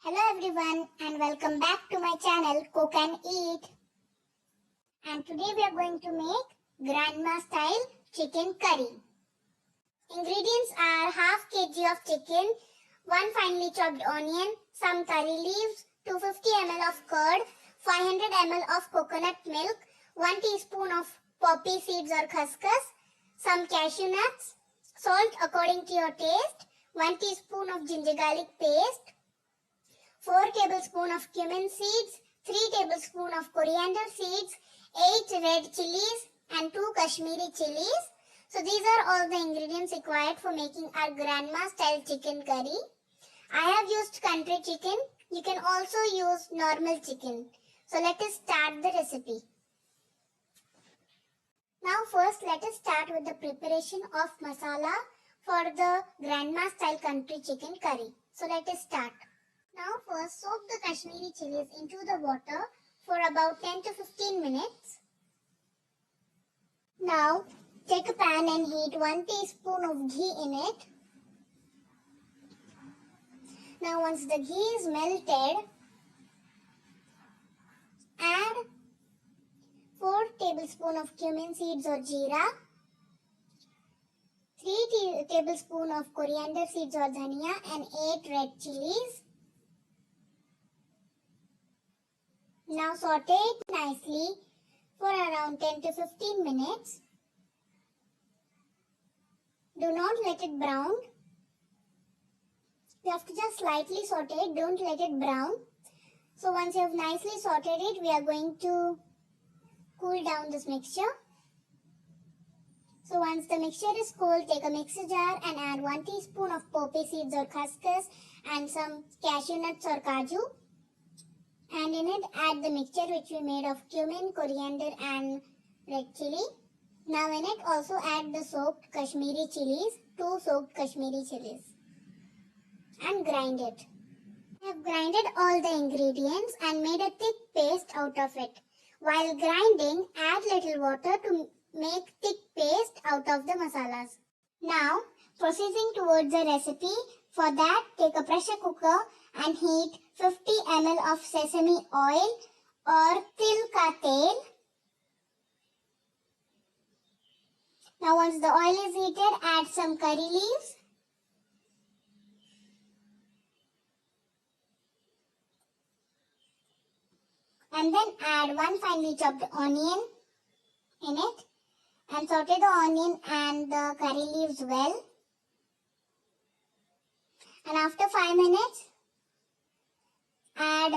Hello everyone and welcome back to my channel Cook and Eat. And today we are going to make grandma style chicken curry. Ingredients are half kg of chicken, 1 finely chopped onion, some curry leaves, 250 ml of curd, 500 ml of coconut milk, 1 teaspoon of poppy seeds or khaskhas, some cashew nuts, salt according to your taste, 1 teaspoon of ginger garlic paste, 4 tablespoons of cumin seeds, 3 tablespoons of coriander seeds, 8 red chillies and 2 Kashmiri chillies. So these are all the ingredients required for making our grandma style chicken curry. I have used country chicken. You can also use normal chicken. So let us start the recipe. Now first let us start with the preparation of masala for the grandma style country chicken curry. So let us start. Now first soak the Kashmiri chilies into the water for about 10 to 15 minutes. Now take a pan and heat 1 teaspoon of ghee in it. Now once the ghee is melted, add 4 tablespoons of cumin seeds or jeera, 3 tablespoons of coriander seeds or dhania and 8 red chillies. Now saute it nicely for around 10 to 15 minutes. Do not let it brown. You have to just slightly saute it, don't let it brown. So once you have nicely sauteed it, we are going to cool down this mixture. So once the mixture is cold, take a mixer jar and add 1 teaspoon of poppy seeds or khaskhas and some cashew nuts or kaju. And in it add the mixture which we made of cumin, coriander and red chilli. Now in it also add the soaked Kashmiri chilies, 2 soaked Kashmiri chilies, and grind it. I have grinded all the ingredients and made a thick paste out of it. While grinding, add little water to make thick paste out of the masalas. Now proceeding towards the recipe, for that take a pressure cooker and heat 50 ml of sesame oil or til ka tel. Now once the oil is heated, add some curry leaves. And then add 1 finely chopped onion in it and saute the onion and the curry leaves well. And after 5 minutes, add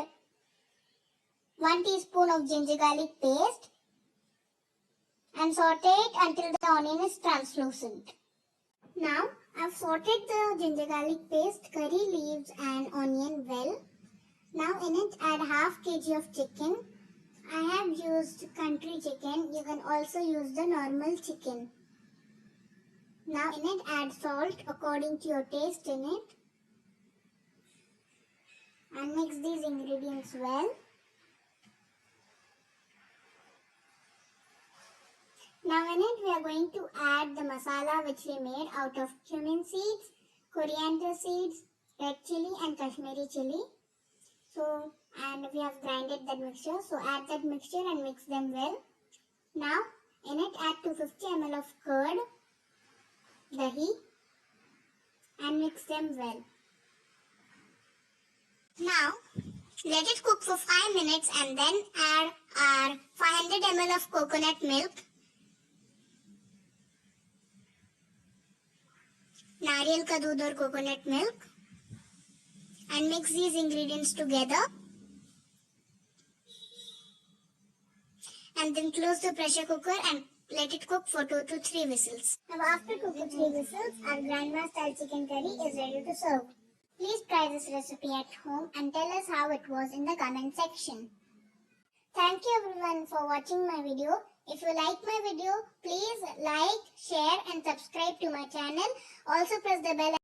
1 teaspoon of ginger garlic paste and saute it until the onion is translucent. Now I have sauteed the ginger garlic paste, curry leaves and onion well. Now in it add half kg of chicken. I have used country chicken. You can also use the normal chicken. Now in it add salt according to your taste in it. And mix these ingredients well. Now in it we are going to add the masala which we made out of cumin seeds, coriander seeds, red chilli and Kashmiri chilli. So, and we have grinded that mixture. So add that mixture and mix them well. Now in it add 250 ml of curd, dahi, and mix them well. Now let it cook for 5 minutes and then add our 500 ml of coconut milk, nariyal ka doodh or coconut milk, and mix these ingredients together. And then close the pressure cooker and let it cook for 2 to 3 whistles. Now after 2 to 3 whistles, our grandma style chicken curry is ready to serve. Please try this recipe at home and tell us how it was in the comment section. Thank you everyone for watching my video. If you like my video, please like, share and subscribe to my channel. Also press the bell